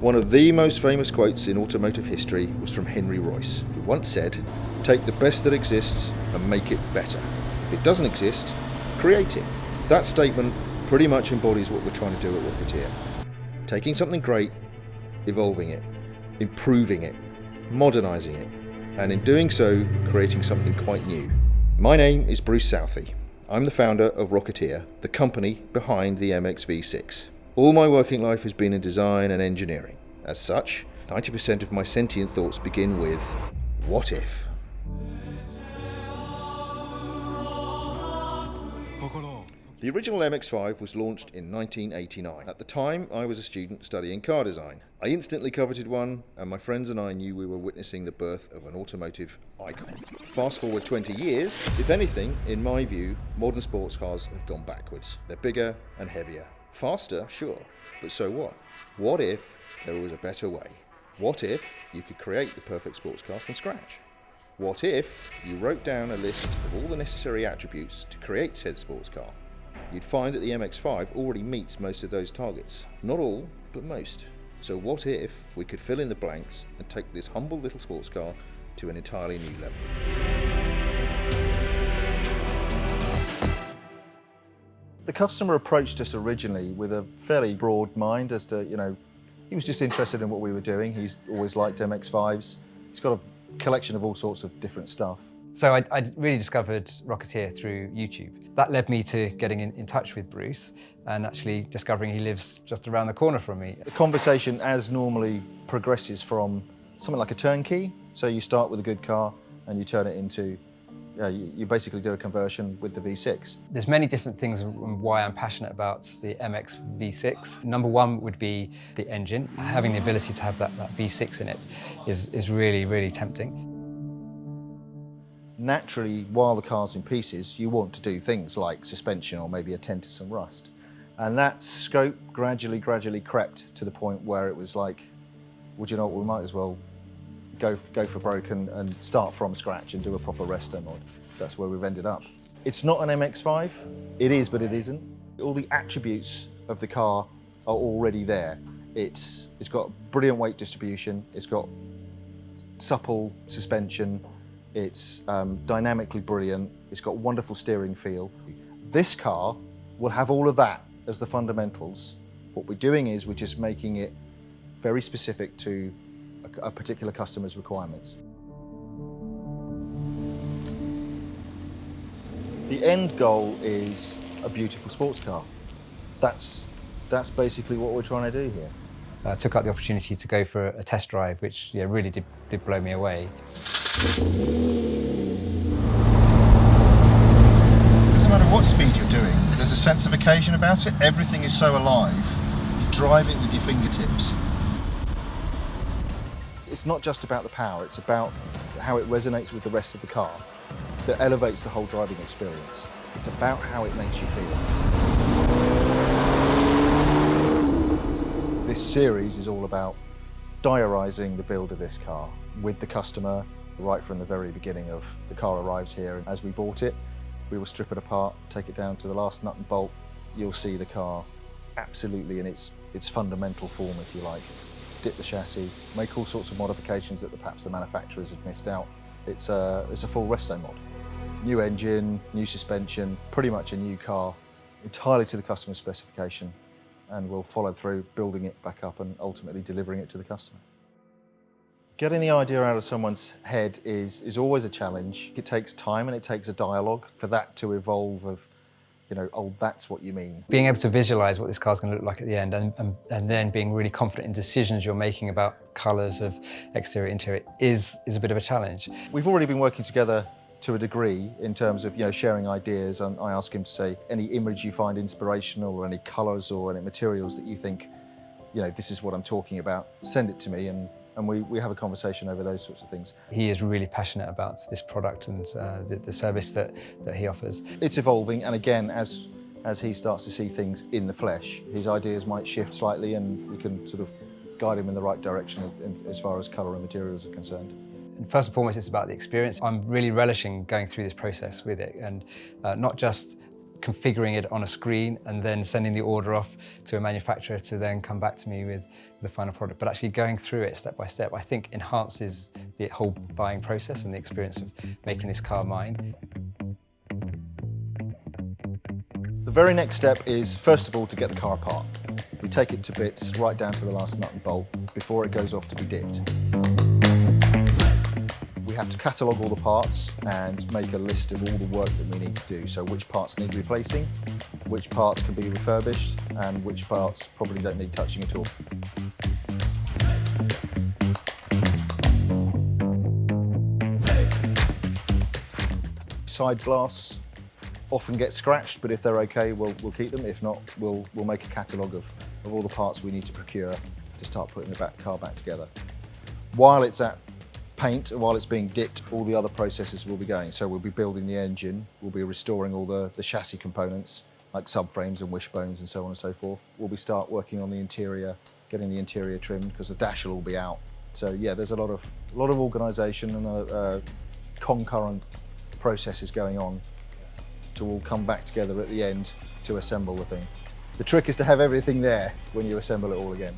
One of the most famous quotes in automotive history was from Henry Royce, who once said, "Take the best that exists and make it better. If it doesn't exist, create it." That statement pretty much embodies what we're trying to do at Rocketeer. Taking something great, evolving it, improving it, modernising it, and in doing so, creating something quite new. My name is Bruce Southey. I'm the founder of Rocketeer, the company behind the MXV6. All my working life has been in design and engineering. As such, 90% of my sentient thoughts begin with, what if? The original MX5 was launched in 1989. At the time, I was a student studying car design. I instantly coveted one, and my friends and I knew we were witnessing the birth of an automotive icon. Fast forward 20 years, if anything, in my view, modern sports cars have gone backwards. They're bigger and heavier. Faster, sure, but so what? What if there was a better way? What if you could create the perfect sports car from scratch? What if you wrote down a list of all the necessary attributes to create said sports car? You'd find that the MX5 already meets most of those targets. Not all, but most. So what if we could fill in the blanks and take this humble little sports car to an entirely new level? The customer approached us originally with a fairly broad mind as to, he was just interested in what we were doing. He's always liked MX5s. He's got a collection of all sorts of different stuff. So I really discovered Rocketeer through YouTube. That led me to getting in touch with Bruce and actually discovering he lives just around the corner from me. The conversation as normally progresses from something like a turnkey. So you start with a good car and you turn it into, you basically do a conversion with the V6. There's many different things why I'm passionate about the MXV6. Number one would be the engine. Having the ability to have that V6 in it is really, really tempting. Naturally, while the car's in pieces, you want to do things like suspension or maybe attend to some rust. And that scope gradually crept to the point where it was like, well, do you know what, we might as well go for broke and start from scratch and do a proper Restomod. That's where we've ended up. It's not an MX5. It is, but it isn't. All the attributes of the car are already there. It's got brilliant weight distribution. It's got supple suspension. It's dynamically brilliant. It's got wonderful steering feel. This car will have all of that as the fundamentals. What we're doing is we're just making it very specific to a particular customer's requirements. The end goal is a beautiful sports car. That's basically what we're trying to do here. I took up the opportunity to go for a test drive, which really did blow me away. Doesn't matter what speed you're doing, there's a sense of occasion about it. Everything is so alive. You drive it with your fingertips. It's not just about the power, it's about how it resonates with the rest of the car that elevates the whole driving experience. It's about how it makes you feel. This series is all about diarising the build of this car with the customer right from the very beginning of the car arrives here. As we bought it, we will strip it apart, take it down to the last nut and bolt. You'll see the car absolutely in its fundamental form, if you like. Dip the chassis, make all sorts of modifications that perhaps the manufacturers have missed out. It's a full Restomod. New engine, new suspension, pretty much a new car, entirely to the customer's specification, and we'll follow through building it back up and ultimately delivering it to the customer. Getting the idea out of someone's head is always a challenge. It takes time and it takes a dialogue for that to evolve of, oh, that's what you mean. Being able to visualise what this car's going to look like at the end and then being really confident in decisions you're making about colours of exterior, interior is a bit of a challenge. We've already been working together to a degree in terms of sharing ideas, and I ask him to say any image you find inspirational or any colours or any materials that you think, this is what I'm talking about, send it to me and we have a conversation over those sorts of things. He is really passionate about this product and the service that he offers. It's evolving, and again, as he starts to see things in the flesh, his ideas might shift slightly and we can sort of guide him in the right direction as far as colour and materials are concerned. And first and foremost, it's about the experience. I'm really relishing going through this process with it, and not just configuring it on a screen and then sending the order off to a manufacturer to then come back to me with the final product. But actually going through it step by step, I think enhances the whole buying process and the experience of making this car mine. The very next step is, first of all, to get the car apart. We take it to bits right down to the last nut and bolt before it goes off to be dipped. We have to catalogue all the parts and make a list of all the work that we need to do. So which parts need replacing, which parts can be refurbished, and which parts probably don't need touching at all. Side glass often get scratched, but if they're okay, we'll keep them. If not, we'll make a catalogue of all the parts we need to procure to start putting the car back together. While it's at paint, while it's being dipped, all the other processes will be going. So we'll be building the engine, we'll be restoring all the chassis components, like subframes and wishbones and so on and so forth. We'll start working on the interior, getting the interior trimmed, because the dash will all be out. So yeah, there's a lot of organisation and concurrent processes going on to all come back together at the end to assemble the thing. The trick is to have everything there when you assemble it all again.